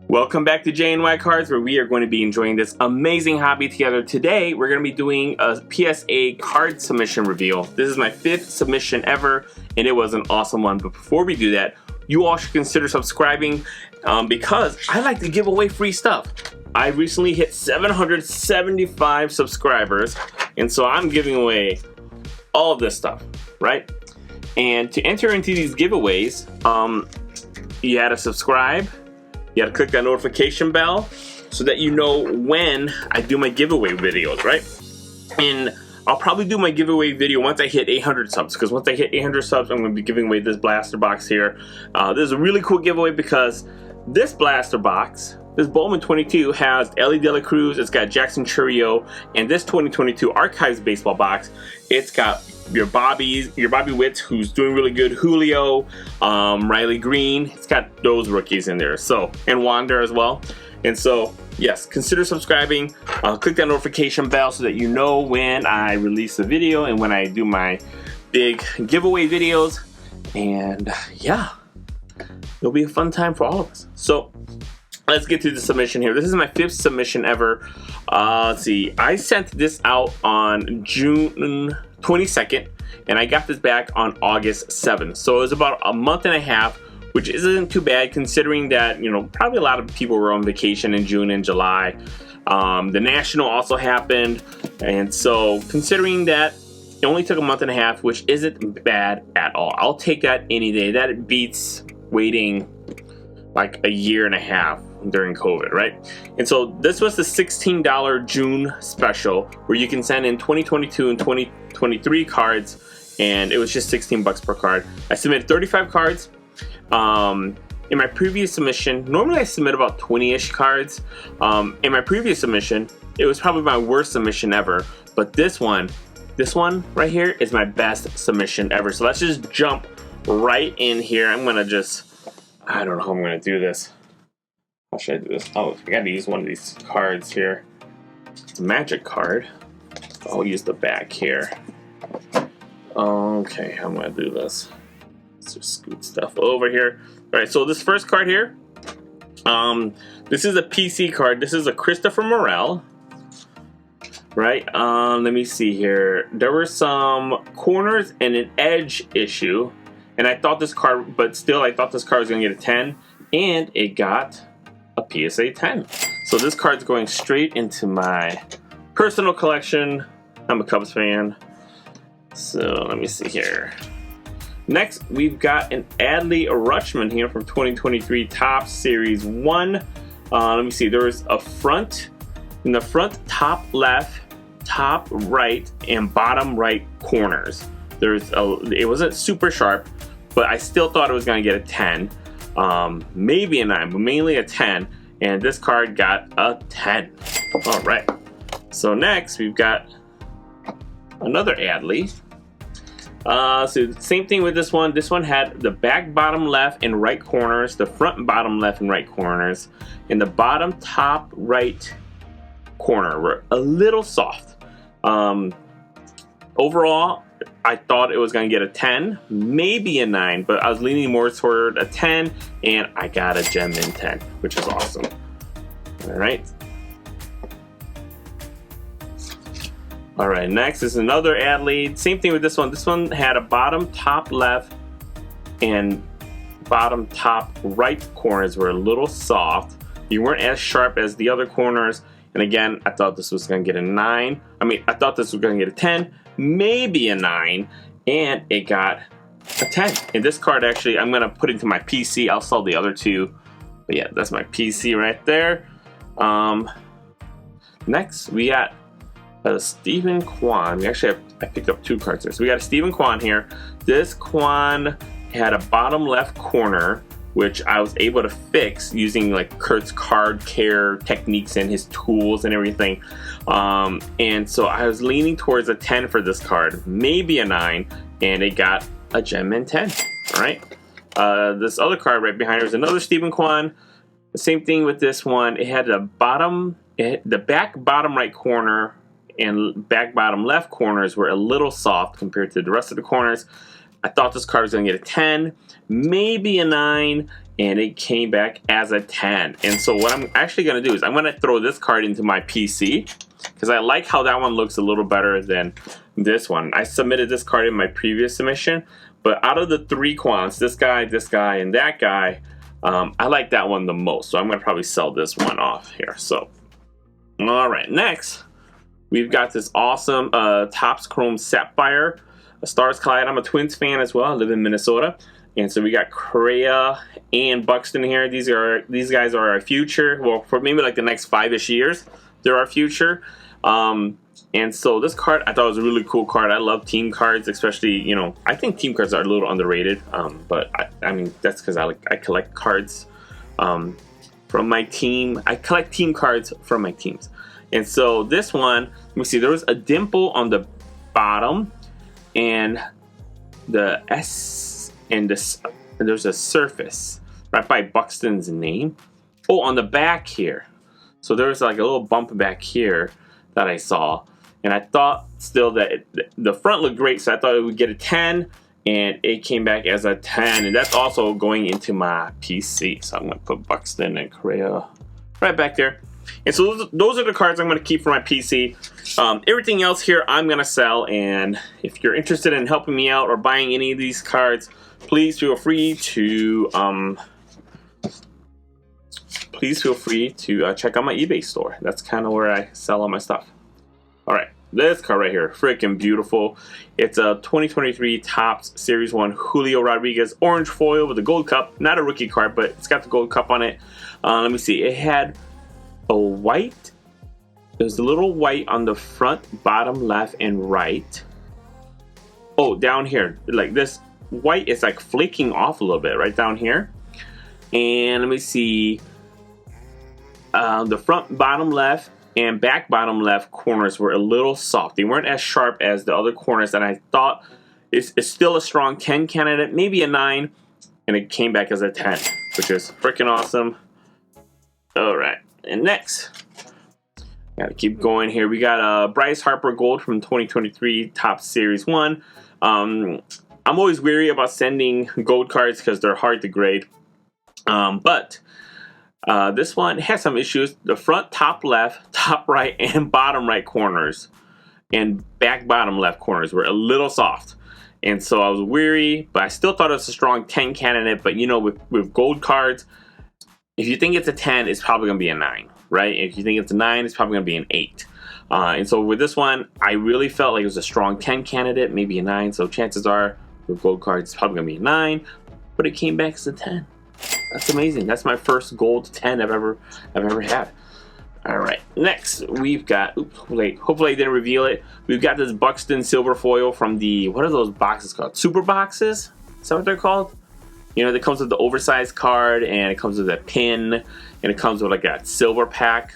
Welcome back to J&Y Cards, where we are going to be enjoying this amazing hobby together. Today, we're going to be doing a PSA card submission reveal. This is my 5th submission ever, and it was an awesome one. But before we do that, you all should consider subscribing because I like to give away free stuff. I recently hit 775 subscribers, and so I'm giving away all of this stuff, right? And to enter into these giveaways, you had to subscribe. You gotta click that notification bell so that you know when I do my giveaway videos, right? And I'll probably do my giveaway video once I hit 800 subs, because once I hit 800 subs, I'm gonna be giving away this blaster box here. This is a really cool giveaway because this blaster box, this Bowman 22, has Ellie De La Cruz, it's got Jackson Chourio, and this 2022 Archives baseball box, it's got your Bobby Witts, who's doing really good, Julio, Riley Green. It's got those rookies in there, so, and Wander as well. And so, yes, consider subscribing. Click that notification bell so that you know when I release a video and when I do my big giveaway videos. And yeah, it'll be a fun time for all of us. So let's get to the submission here. This is my 5th submission ever. Let's see, I sent this out on June 22nd, and I got this back on August 7th. So it was about a month and a half, which isn't too bad considering that, you know, probably a lot of people were on vacation in June and July. The National also happened, and so considering that it only took a month and a half, which isn't bad at all. I'll take that any day. That beats waiting like a year and a half during COVID, right? And so this was the $16 June special where you can send in 2022 and 2023 cards, and it was just 16 bucks per card. I submitted 35 cards. In my previous submission, normally I submit about 20-ish cards. In my previous submission, it was probably my worst submission ever, but this one right here is my best submission ever. So let's just jump right in here. I'm gonna just, I don't know how I'm gonna do this. How should I do this? Oh, I gotta use one of these cards here. It's a magic card. I'll use the back here. Okay, I'm gonna do this. Let's just scoot stuff over here. Alright, so this first card here, this is a PC card. This is a Christopher Morel. Right, let me see here. There were some corners and an edge issue, and I thought this card, but still I thought this card was gonna get a 10, and it got a PSA 10. So this card's going straight into my personal collection. I'm a Cubs fan. So let me see here. Next, we've got an Adley Rutschman here from 2023 Topps Series 1. Let me see, there was a front, in the front top left, top right, and bottom right corners. It wasn't super sharp, but I still thought it was gonna get a 10. Maybe a 9, but mainly a 10, and this card got a 10. All right, so next we've got another Adley. So same thing with this one. This one had the back bottom left and right corners, the front bottom left and right corners, and the bottom top right corner were a little soft. Overall, I thought it was going to get a 10, maybe a 9, but I was leaning more toward a 10, and I got a Gem in 10, which is awesome. All right. All right, next is another Adley. Same thing with this one. This one had a bottom top left and bottom top right corners were a little soft. You weren't as sharp as the other corners. And again, I thought this was going to get a 9. I thought this was going to get a 10, maybe a 9, and it got a 10. And this card actually, I'm going to put into my PC. I'll sell the other two. But yeah, that's my PC right there. Next, we got Stephen Kwan. I picked up 2 cards there. So we got a Stephen Kwan here. This Kwan had a bottom left corner, which I was able to fix using like Kurt's card care techniques and his tools and everything. And so I was leaning towards a 10 for this card, maybe a 9, and it got a Gem in 10. All right. This other card right behind her is another Stephen Kwan. The same thing with this one. It had the back bottom right corner and back bottom left corners were a little soft compared to the rest of the corners. I thought this card was going to get a 10, maybe a 9, and it came back as a 10. And so what I'm actually going to do is I'm going to throw this card into my PC because I like how that one looks a little better than this one. I submitted this card in my previous submission, but out of the 3 quants, this guy, and that guy, I like that one the most. So I'm going to probably sell this one off here. So, all right, next we've got this awesome Topps Chrome Sapphire, a Stars Collide. I'm a Twins fan as well. I live in Minnesota. And so we got Correa and Buxton here. These guys are our future. Well, for maybe like the next 5-ish years, they're our future. And so this card, I thought it was a really cool card. I love team cards, especially, you know, I think team cards are a little underrated. But I mean, that's because I collect cards from my team. I collect team cards from my teams. And so this one, let me see, there was a dimple on the bottom, and the S. And there's a surface right by Buxton's name. Oh, on the back here. So there's like a little bump back here that I saw. And I thought still that the front looked great, so I thought it would get a 10. And it came back as a 10. And that's also going into my PC. So I'm going to put Buxton and Correa right back there. And so those are the cards I'm going to keep for my PC. Everything else here I'm going to sell. And if you're interested in helping me out or buying any of these cards, please feel free to check out my eBay store. That's kind of where I sell all my stuff. All right, this card right here, freaking beautiful. It's a 2023 Topps Series 1 Julio Rodriguez orange foil with a gold cup. Not a rookie card, but it's got the gold cup on it. Let me see. It had a white. There's a little white on the front, bottom, left, and right. Oh, down here, like this. White is like flaking off a little bit right down here. And let me see, the front bottom left and back bottom left corners were a little soft. They weren't as sharp as the other corners, and I thought it's still a strong 10 candidate, maybe a 9, and it came back as a 10, which is freaking awesome. All right, and next, gotta keep going here. We got Bryce Harper Gold from 2023 Topps Series 1. I'm always weary about sending gold cards because they're hard to grade. But this one has some issues. The front top left, top right, and bottom right corners and back bottom left corners were a little soft. And so I was weary, but I still thought it was a strong 10 candidate. But you know, with gold cards, if you think it's a 10, it's probably going to be a 9, right? If you think it's a 9, it's probably going to be an 8. And so with this one, I really felt like it was a strong 10 candidate, maybe a 9. So chances are, with gold cards, it's probably gonna be a 9, but it came back as a 10. That's amazing. That's my first gold 10 I've ever had. All right, next we've got. Oops, hopefully I didn't reveal it. We've got this Buxton silver foil from the, what are those boxes called? Super boxes? Is that what they're called? You know, it comes with the oversized card, and it comes with a pin, and it comes with like a silver pack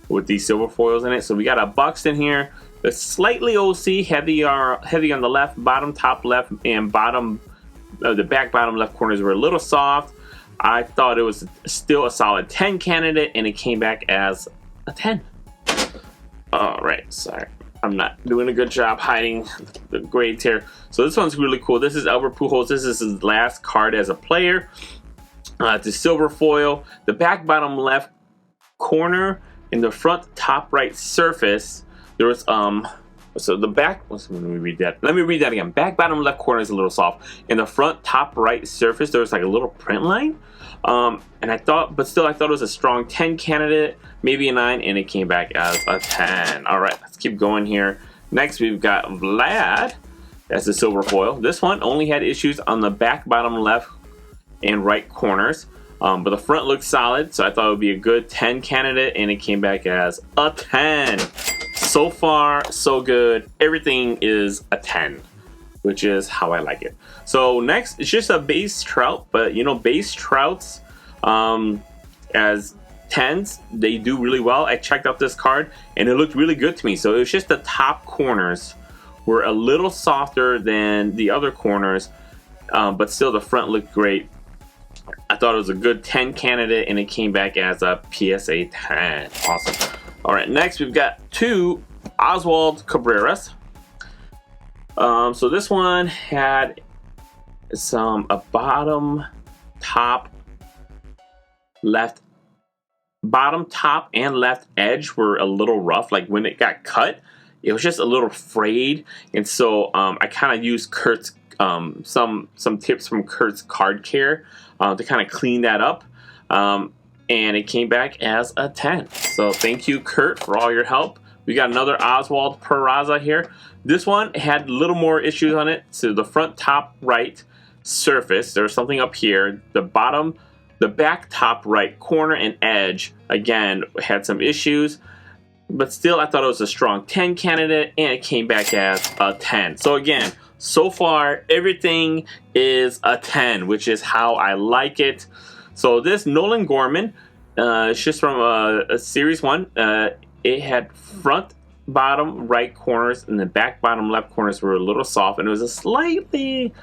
with these silver foils in it. So we got a Buxton here. It's slightly OC, heavy on the left, bottom, top left, and bottom, the back bottom left corners were a little soft. I thought it was still a solid 10 candidate, and it came back as a 10. All right, sorry. I'm not doing a good job hiding the grades here. So this one's really cool. This is Albert Pujols. This is his last card as a player. It's a silver foil. The back bottom left corner and the front top right surface, there was so the back, let me read that. Let me read that again. Back bottom left corner is a little soft. In the front top right surface, there was like a little print line. And I thought, but still I thought it was a strong 10 candidate, maybe a 9, and it came back as a 10. All right, let's keep going here. Next we've got Vlad. That's the silver foil. This one only had issues on the back bottom left and right corners. But the front looked solid, so I thought it would be a good 10 candidate, and it came back as a 10. So far, so good. Everything is a 10, which is how I like it. So next, it's just a base trout, but you know, base trouts as 10s, they do really well. I checked out this card, and it looked really good to me. So it was just the top corners were a little softer than the other corners, but still the front looked great. I thought it was a good 10 candidate, and it came back as a PSA 10. Awesome. All right, next we've got 2 Oswald Cabreras. So this one had a bottom, top, left bottom, top, and left edge were a little rough. Like when it got cut, it was just a little frayed, and so I kind of used Kurt's some tips from Kurt's Card Care to kind of clean that up, and it came back as a 10. So thank you, Kurt, for all your help. We got another Oswald Peraza here. This one had a little more issues on it. So the front top right surface, there was something up here. The bottom, the back top right corner and edge, again, had some issues. But still, I thought it was a strong 10 candidate, and it came back as a 10. So again, so far, everything is a 10, which is how I like it. So this Nolan Gorman, it's just from a Series 1. It had front bottom right corners, and the back bottom left corners were a little soft, and it was a slightly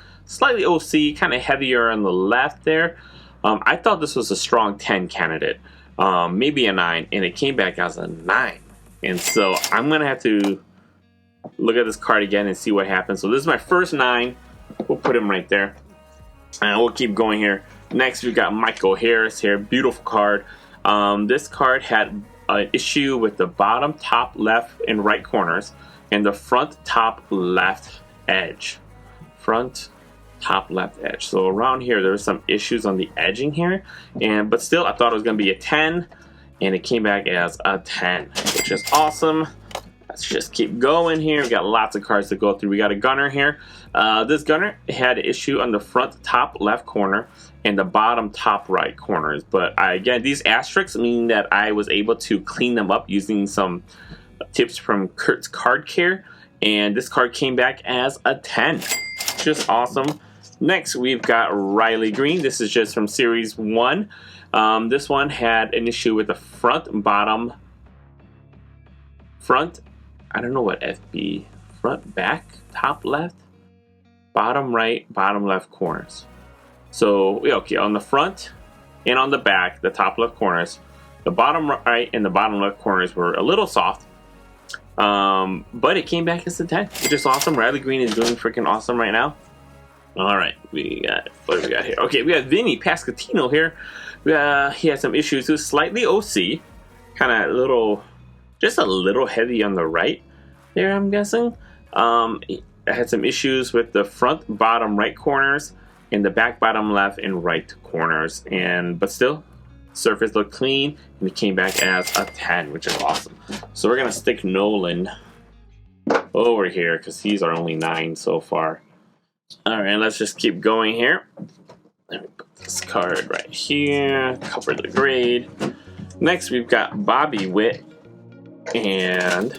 OC, kind of heavier on the left there. I thought this was a strong 10 candidate, maybe a 9, and it came back as a 9. And so I'm going to have to look at this card again and see what happens. So this is my first 9. We'll put him right there. And we'll keep going here. Next, we've got Michael Harris here. Beautiful card. This card had an issue with the bottom, top, left, and right corners, and the front, top, left edge. Front, top, left edge. So around here, there were some issues on the edging here. But still, I thought it was going to be a 10. And it came back as a 10, which is awesome. Let's just keep going here. We got lots of cards to go through. We got a Gunner here. This Gunner had an issue on the front top left corner and the bottom top right corners. But again, these asterisks mean that I was able to clean them up using some tips from Kurt's Card Care. And this card came back as a 10, which is awesome. Next, we've got Riley Green. This is just from Series 1. This one had an issue with the front, bottom, front, I don't know what FB, front, back, top left, bottom right, bottom left corners. So, okay, on the front and on the back, the top left corners, the bottom right and the bottom left corners were a little soft. But it came back as a 10, which is awesome. Riley Green is doing freaking awesome right now. All right, what do we got here? Okay, we got Vinny Pascatino here. He had some issues. He was slightly OC, kind of just a little heavy on the right there, I'm guessing. He had some issues with the front bottom right corners and the back bottom left and right corners. But still, surface looked clean, and it came back as a 10, which is awesome. So we're going to stick Nolan over here because he's our only 9 so far. All right, let's just keep going here. Let me put this card right here, cover the grade. Next, we've got Bobby Witt, and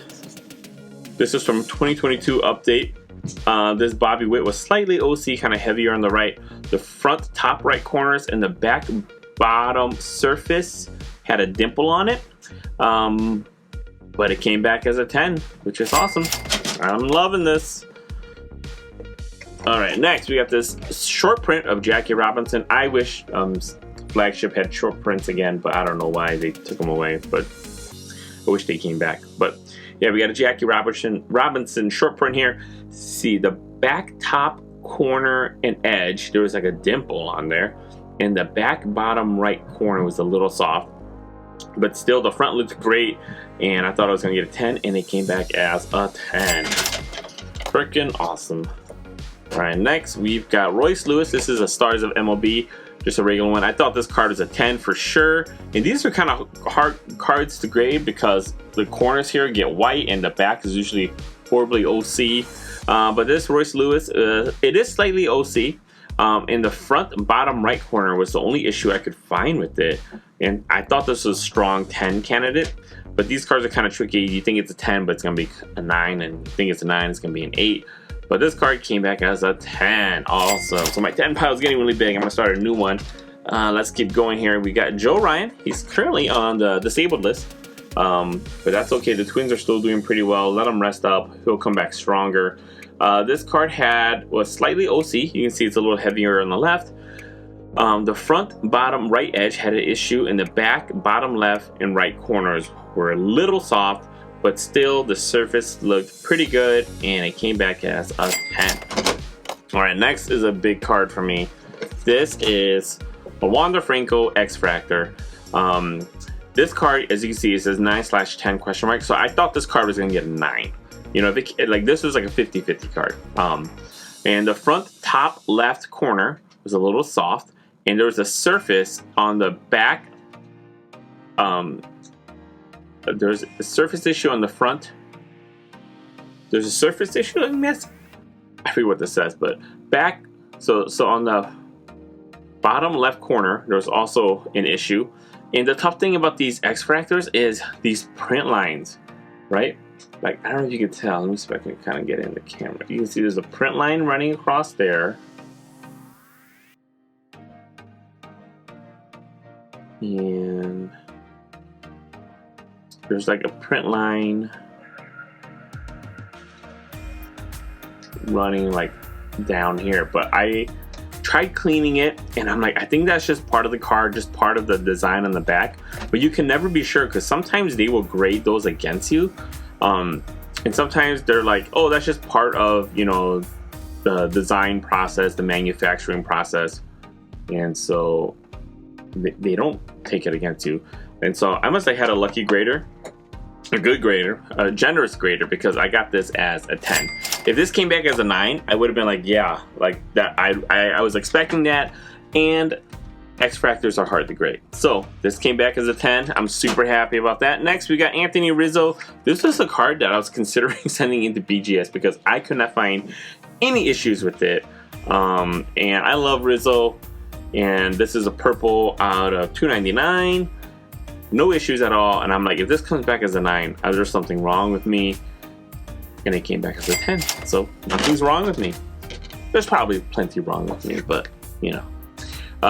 this is from 2022 update. This Bobby Witt was slightly OC, kind of heavier on the right. The front top right corners and the back bottom surface had a dimple on it, but it came back as a 10, which is awesome. I'm loving this. All right, next we got this short print of Jackie Robinson. I wish Flagship had short prints again, but I don't know why they took them away, but I wish they came back. But yeah, we got a Jackie Robinson short print here. See, the back top corner and edge, there was like a dimple on there, and the back bottom right corner was a little soft, but still the front looked great, and I thought I was going to get a 10, and it came back as a 10. Freaking awesome. All right, next we've got Royce Lewis. This is a Stars of MLB, just a regular one. I thought this card was a 10 for sure. And these are kind of hard cards to grade because the corners here get white and the back is usually horribly OC. But this Royce Lewis, it is slightly OC. In the front and bottom right corner was the only issue I could find with it. And I thought this was a strong 10 candidate. But these cards are kind of tricky. You think it's a 10, but it's going to be a 9. And you think it's a 9, it's going to be an 8. But this card came back as a 10. Awesome. So my 10 pile is getting really big. I'm going to start a new one. Let's keep going here. We got Joe Ryan. He's currently on the disabled list. But that's okay. The Twins are still doing pretty well. Let him rest up. He'll come back stronger. This card was slightly OC. You can see it's a little heavier on the left. The front bottom right edge had an issue, and the back bottom left and right corners were a little soft. But still, the surface looked pretty good, and it came back as a 10. All right, next is a big card for me. This is a Wander Franco X-Fractor. This card, as you can see, it says 9/10 question mark. So I thought this card was gonna get a 9. You know, if it, like this was like a 50-50 card. And the front top left corner was a little soft, and there was a surface on the back. There's a surface issue on the front. There's a surface issue. I forget what this says, but back. So on the bottom left corner, there's also an issue. And the tough thing about these X-Fractors is these print lines, right? Like, I don't know if you can tell. Let me see if I can kind of get in the camera. You can see there's a print line running across there. And there's like a print line running like down here. But I tried cleaning it, and I'm like, I think that's just part of the card, just part of the design on the back. But you can never be sure, because sometimes they will grade those against you. And sometimes they're like, oh, that's just part of, you know, the design process, the manufacturing process. And so they don't take it against you. And so I must have had a lucky grader, a good grader, a generous grader, because I got this as a 10. If this came back as a 9, I would have been like, yeah, like that. I was expecting that. And X-Fractors are hard to grade. So this came back as a 10. I'm super happy about that. Next, we got Anthony Rizzo. This was a card that I was considering sending into BGS because I could not find any issues with it. And I love Rizzo. And this is a purple out of $2.99. No issues at all. And I'm like, if this comes back as a 9, there's something wrong with me. And it came back as a 10. So nothing's wrong with me. There's probably plenty wrong with me, but you know.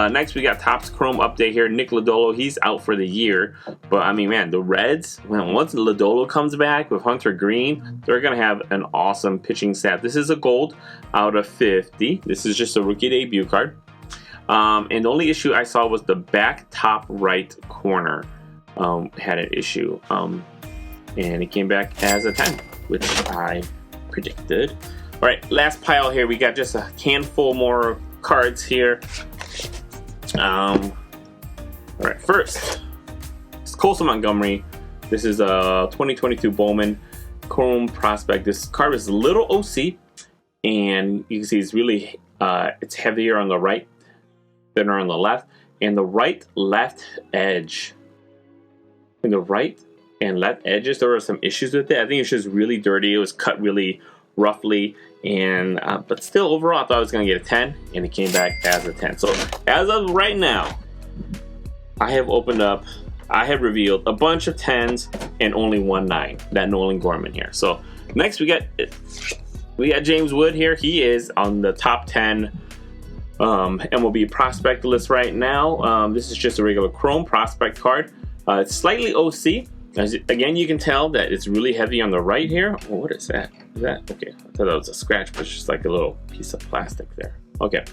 Next, we got Topps Chrome update here. Nick Lodolo, he's out for the year. But, I mean, man, the Reds, once Lodolo comes back with Hunter Green, they're going to have an awesome pitching staff. This is a gold out of 50. This is just a rookie debut card. And the only issue I saw was the back top right corner had an issue. And it came back as a 10, which I predicted. All right, last pile here. We got just a handful more cards here. All right, first, it's Colson Montgomery. This is a 2022 Bowman Chrome Prospect. This card is a little OC, and you can see it's really, it's heavier on the right, thinner on the left, and the right left edge. In the right and left edges, there were some issues with it. I think it's just really dirty. It was cut really roughly. And but still, overall, I thought I was going to get a 10, and it came back as a 10. So as of right now, I have revealed a bunch of 10s and only one 9. That Nolan Gorman here. So next we got James Wood here. He is on the top 10 MLB prospect list right now. This is just a regular Chrome prospect card. It's slightly OC. Again, you can tell that it's really heavy on the right here. Oh, what is that? Is that okay? I thought that was a scratch, but it's just like a little piece of plastic there. Okay.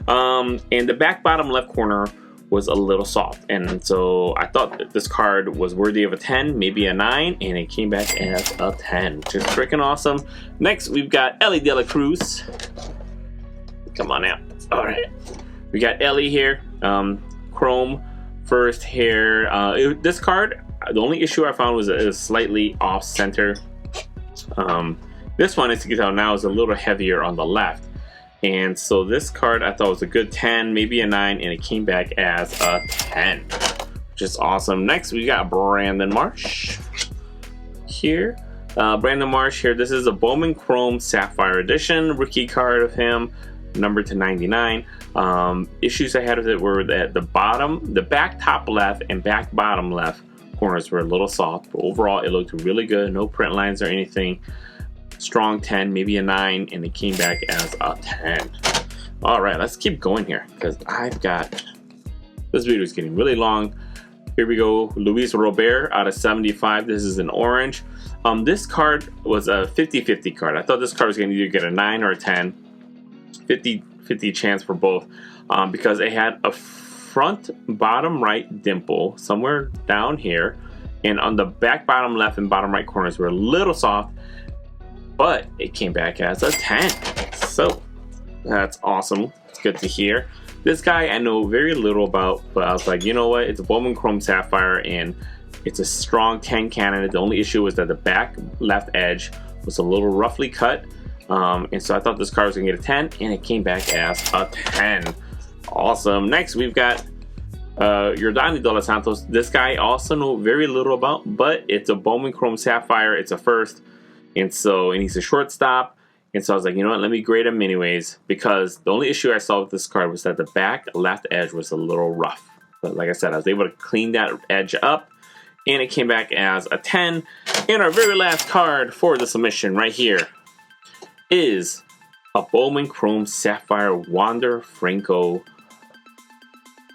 And the back bottom left corner was a little soft, and so I thought that this card was worthy of a 10, maybe a 9, and it came back as a 10, which is freaking awesome. Next, we've got Ellie De La Cruz. Come on out. All right. We got Ellie here. Chrome first here. This card, the only issue I found was it was slightly off center. This one, as you can tell now, is a little heavier on the left. And so this card I thought was a good 10, maybe a 9, and it came back as a 10, which is awesome. Next, we got Brandon Marsh here. Brandon Marsh here. This is a Bowman Chrome Sapphire Edition rookie card of him, numbered to 99. Issues I had with it were that the back top left and back bottom left corners were a little soft, but overall it looked really good. No print lines or anything. Strong 10, maybe a 9, and it came back as a 10. All right, let's keep going here because this video is getting really long. Here we go. Luis Robert out of 75. This is an orange. This card was a 50-50 card. I thought this card was going to either get a 9 or a 10. 50-50 chance for both because it had a front bottom right dimple somewhere down here, and on the back bottom left and bottom right corners were a little soft, but it came back as a 10. So that's awesome. It's good to hear. This guy I know very little about, but I was like, you know what? It's a Bowman Chrome Sapphire, and it's a strong 10 candidate. The only issue was that the back left edge was a little roughly cut. And so I thought this card was gonna get a 10, and it came back as a 10. Awesome. Next, we've got Yordani De Los Santos. This guy I also know very little about, but it's a Bowman Chrome Sapphire. It's a first, and he's a shortstop. And so I was like, you know what, let me grade him anyways, because the only issue I saw with this card was that the back left edge was a little rough. But like I said, I was able to clean that edge up, and it came back as a 10. And our very last card for the submission right here is a Bowman Chrome Sapphire Wander Franco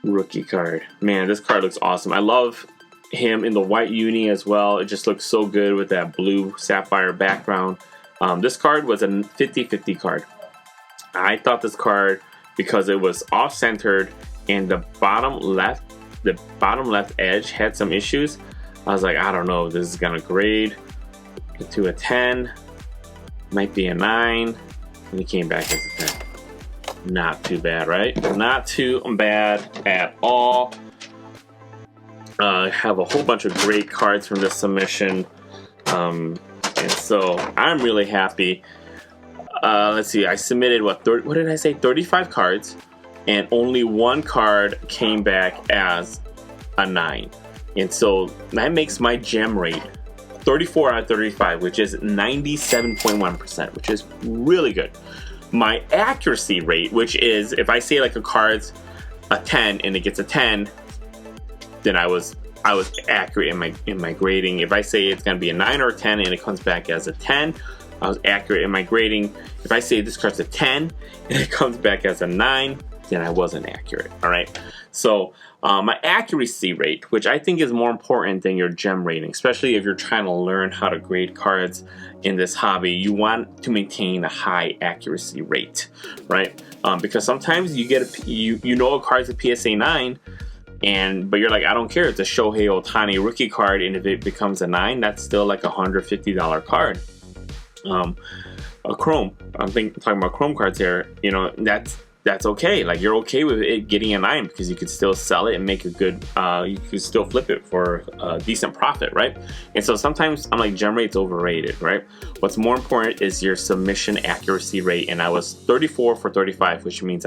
rookie card. Man, this card looks awesome. I love him in the white uni as well. It just looks so good with that blue sapphire background. This card was a 50-50 card. I thought this card, because it was off-centered and the bottom left edge had some issues, I was like, I don't know, this is gonna grade to a 10, might be a 9, and it came back as a 10. Not too bad, right? Not too bad at all. I have a whole bunch of great cards from this submission. And so I'm really happy. Let's see, I submitted what did I say? 35 cards, and only one card came back as a 9. And so that makes my gem rate 34 out of 35, which is 97.1%, which is really good. My accuracy rate, which is if I say like a card's a 10 and it gets a 10, then I was accurate in my grading. If I say it's gonna be a 9 or a 10 and it comes back as a 10, I was accurate in my grading. If I say this card's a 10 and it comes back as a 9, then I wasn't accurate. All right. So my accuracy rate, which I think is more important than your gem rating, especially if you're trying to learn how to grade cards in this hobby, you want to maintain a high accuracy rate, right? Because sometimes you get you know a card's a PSA 9. But you're like, I don't care, it's a Shohei Ohtani rookie card, and if it becomes a 9, that's still like a $150 card. A Chrome, talking about Chrome cards here, you know, that's okay. Like, you're okay with it getting a 9 because you could still sell it and make a good, you could still flip it for a decent profit, right? And so sometimes I'm like, gem rate's overrated, right? What's more important is your submission accuracy rate, and I was 34 for 35, which means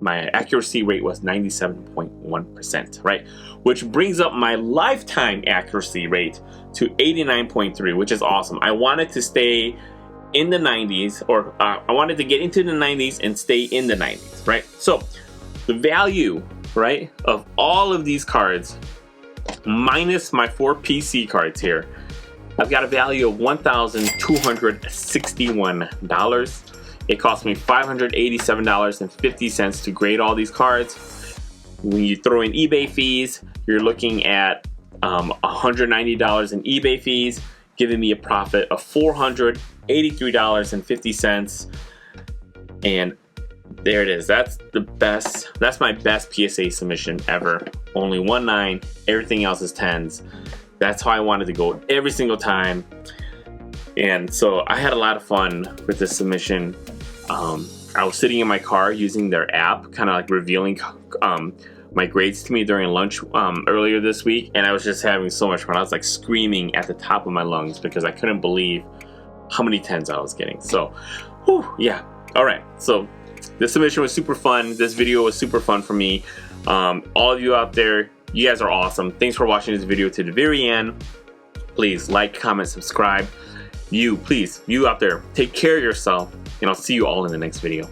my accuracy rate was 97.1%, right? Which brings up my lifetime accuracy rate to 89.3, which is awesome. I wanted to stay in the 90s, or I wanted to get into the 90s and stay in the 90s, right? So the value, right, of all of these cards, minus my 4 PC cards here, I've got a value of $1,261. It cost me $587.50 to grade all these cards. When you throw in eBay fees, you're looking at $190 in eBay fees, giving me a profit of $483.50. And there it is. That's the best. That's my best PSA submission ever. Only 1 9. Everything else is 10s. That's how I wanted to go every single time. And so I had a lot of fun with this submission. I was sitting in my car using their app, kind of like revealing my grades to me during lunch earlier this week, and I was just having so much fun. I was like screaming at the top of my lungs because I couldn't believe how many 10s I was getting. So, whew, yeah. All right. So this submission was super fun. This video was super fun for me. All of you out there, you guys are awesome. Thanks for watching this video to the very end. Please like, comment, subscribe. You out there, take care of yourself, and I'll see you all in the next video.